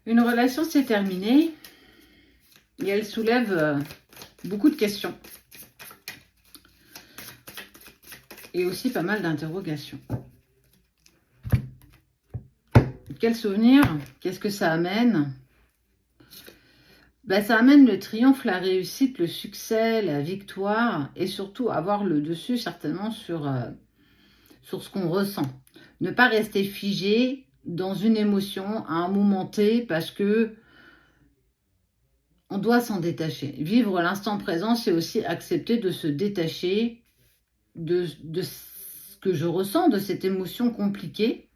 Une relation s'est terminée et elle soulève beaucoup de questions. Et aussi pas mal d'interrogations. Quel souvenir? Qu'est-ce que ça amène? Ça amène le triomphe, la réussite, le succès, la victoire et surtout avoir le dessus certainement sur ce qu'on ressent. Ne pas rester figé dans une émotion à un moment T parce que on doit s'en détacher. Vivre l'instant présent, c'est aussi accepter de se détacher de ce que je ressens, de cette émotion compliquée.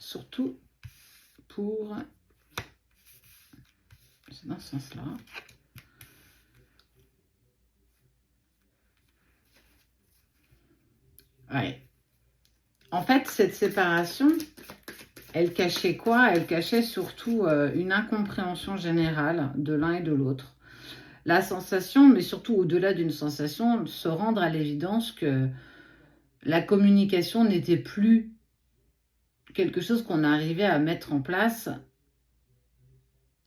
Surtout pour... C'est dans ce sens-là. Ouais. En fait, cette séparation, elle cachait quoi? Elle cachait surtout une incompréhension générale de l'un et de l'autre. La sensation, mais surtout au-delà d'une sensation, se rendre à l'évidence que la communication n'était plus quelque chose qu'on arrivait à mettre en place.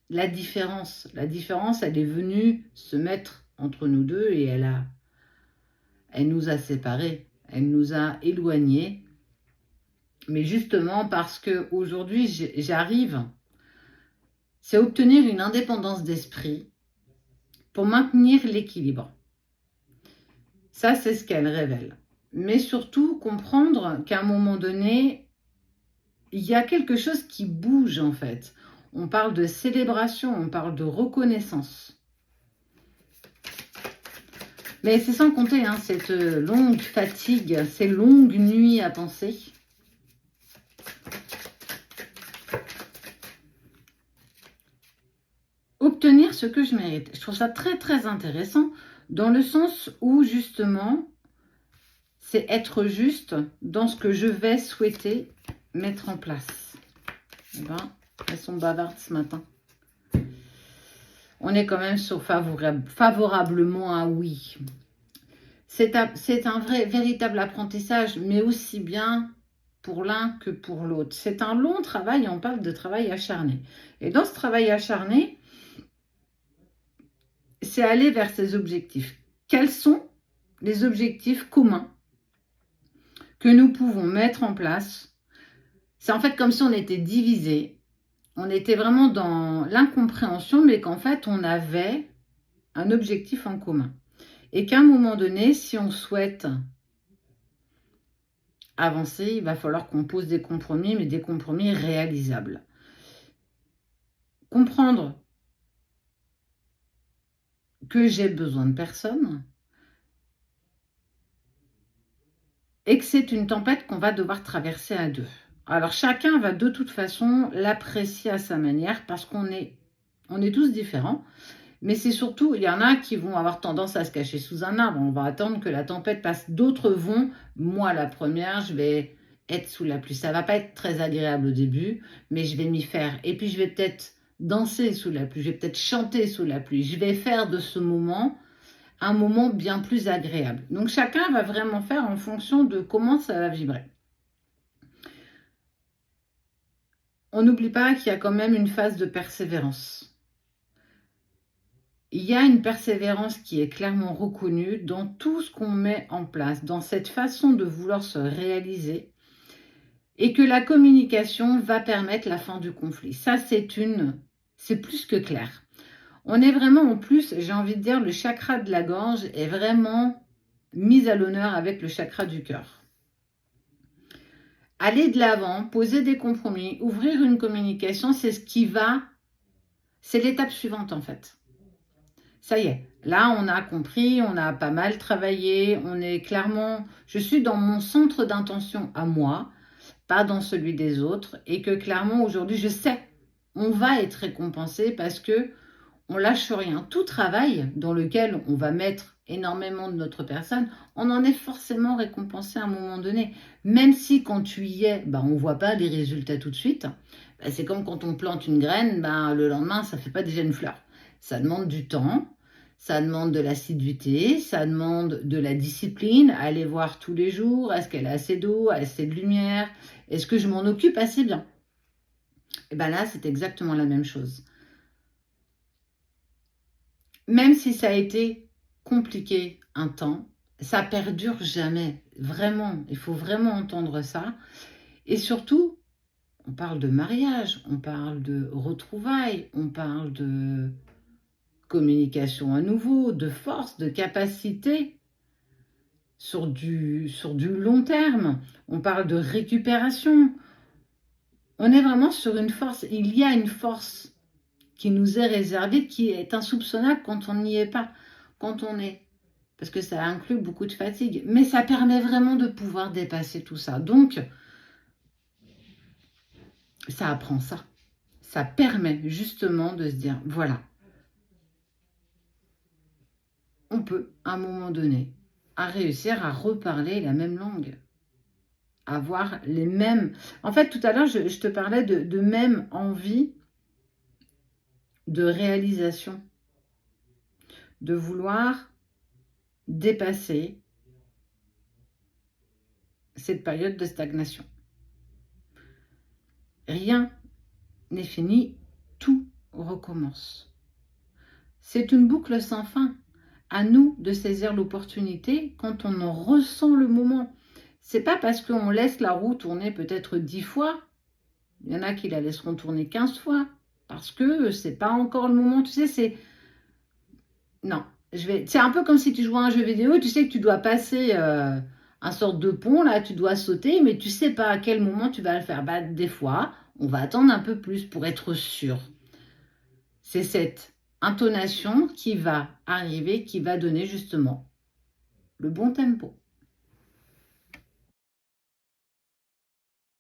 La différence, elle est venue se mettre entre nous deux et elle nous a séparés, elle nous a éloignés. Mais justement parce que aujourd'hui j'arrive, c'est obtenir une indépendance d'esprit pour maintenir l'équilibre. Ça, c'est ce qu'elle révèle. Mais surtout comprendre qu'à un moment donné, il y a quelque chose qui bouge en fait. On parle de célébration, on parle de reconnaissance. Mais c'est sans compter cette longue fatigue, ces longues nuits à penser. Obtenir ce que je mérite. Je trouve ça très très intéressant dans le sens où justement, c'est être juste dans ce que je vais souhaiter mettre en place. Elles sont bavardes ce matin. On est quand même sur favorablement un oui. C'est un véritable apprentissage, mais aussi bien pour l'un que pour l'autre. C'est un long travail, on parle de travail acharné. Et dans ce travail acharné, c'est aller vers ces objectifs. Quels sont les objectifs communs que nous pouvons mettre en place? C'est en fait comme si on était divisés. On était vraiment dans l'incompréhension, mais qu'en fait, on avait un objectif en commun. Et qu'à un moment donné, si on souhaite avancer, il va falloir qu'on pose des compromis, mais des compromis réalisables. Comprendre que j'ai besoin de personne et que c'est une tempête qu'on va devoir traverser à deux. Alors, chacun va de toute façon l'apprécier à sa manière parce qu'on est tous différents. Mais c'est surtout, il y en a qui vont avoir tendance à se cacher sous un arbre. On va attendre que la tempête passe. D'autres vont, moi la première, je vais être sous la pluie. Ça ne va pas être très agréable au début, mais je vais m'y faire. Et puis, je vais peut-être danser sous la pluie. Je vais peut-être chanter sous la pluie. Je vais faire de ce moment un moment bien plus agréable. Donc, chacun va vraiment faire en fonction de comment ça va vibrer. On n'oublie pas qu'il y a quand même une phase de persévérance. Il y a une persévérance qui est clairement reconnue dans tout ce qu'on met en place, dans cette façon de vouloir se réaliser, et que la communication va permettre la fin du conflit. Ça, c'est plus que clair. On est vraiment, en plus, j'ai envie de dire, le chakra de la gorge est vraiment mis à l'honneur avec le chakra du cœur. Aller de l'avant, poser des compromis, ouvrir une communication, c'est c'est l'étape suivante en fait. Ça y est, là on a compris, on a pas mal travaillé, je suis dans mon centre d'intention à moi, pas dans celui des autres, et que clairement aujourd'hui je sais, on va être récompensé parce que on lâche rien. Tout travail dans lequel on va mettre énormément de notre personne, on en est forcément récompensé à un moment donné. Même si quand tu y es, on ne voit pas les résultats tout de suite. C'est comme quand on plante une graine, le lendemain, ça ne fait pas déjà une fleur. Ça demande du temps, Ça demande de l'assiduité, ça demande de la discipline, aller voir tous les jours, est-ce qu'elle a assez d'eau, assez de lumière, est-ce que je m'en occupe assez bien? Et bien là, c'est exactement la même chose. Même si ça a été compliqué un temps, ça perdure jamais, vraiment. Il faut vraiment entendre ça. Et surtout, on parle de mariage, on parle de retrouvailles, on parle de communication à nouveau, de force, de capacité sur du long terme. On parle de récupération. On est vraiment sur une force. Il y a une force qui nous est réservée, qui est insoupçonnable quand on n'y est pas, quand on est. Parce que ça inclut beaucoup de fatigue. Mais ça permet vraiment de pouvoir dépasser tout ça. Donc, ça apprend ça. Ça permet justement de se dire, voilà, on peut, à un moment donné, à réussir à reparler la même langue. Avoir les mêmes... En fait, tout à l'heure, je te parlais de même envie de réalisation. De vouloir dépasser cette période de stagnation. Rien n'est fini, tout recommence. C'est une boucle sans fin. À nous de saisir l'opportunité quand on en ressent le moment. C'est pas parce qu'on laisse la roue tourner peut-être 10 fois, il y en a qui la laisseront tourner 15 fois, parce que c'est pas encore le moment, tu sais, c'est... Non, c'est un peu comme si tu jouais à un jeu vidéo, tu sais que tu dois passer un sorte de pont, là, tu dois sauter, mais tu sais pas à quel moment tu vas le faire. Bah, des fois, on va attendre un peu plus pour être sûr. C'est cette intonation qui va arriver, qui va donner justement le bon tempo.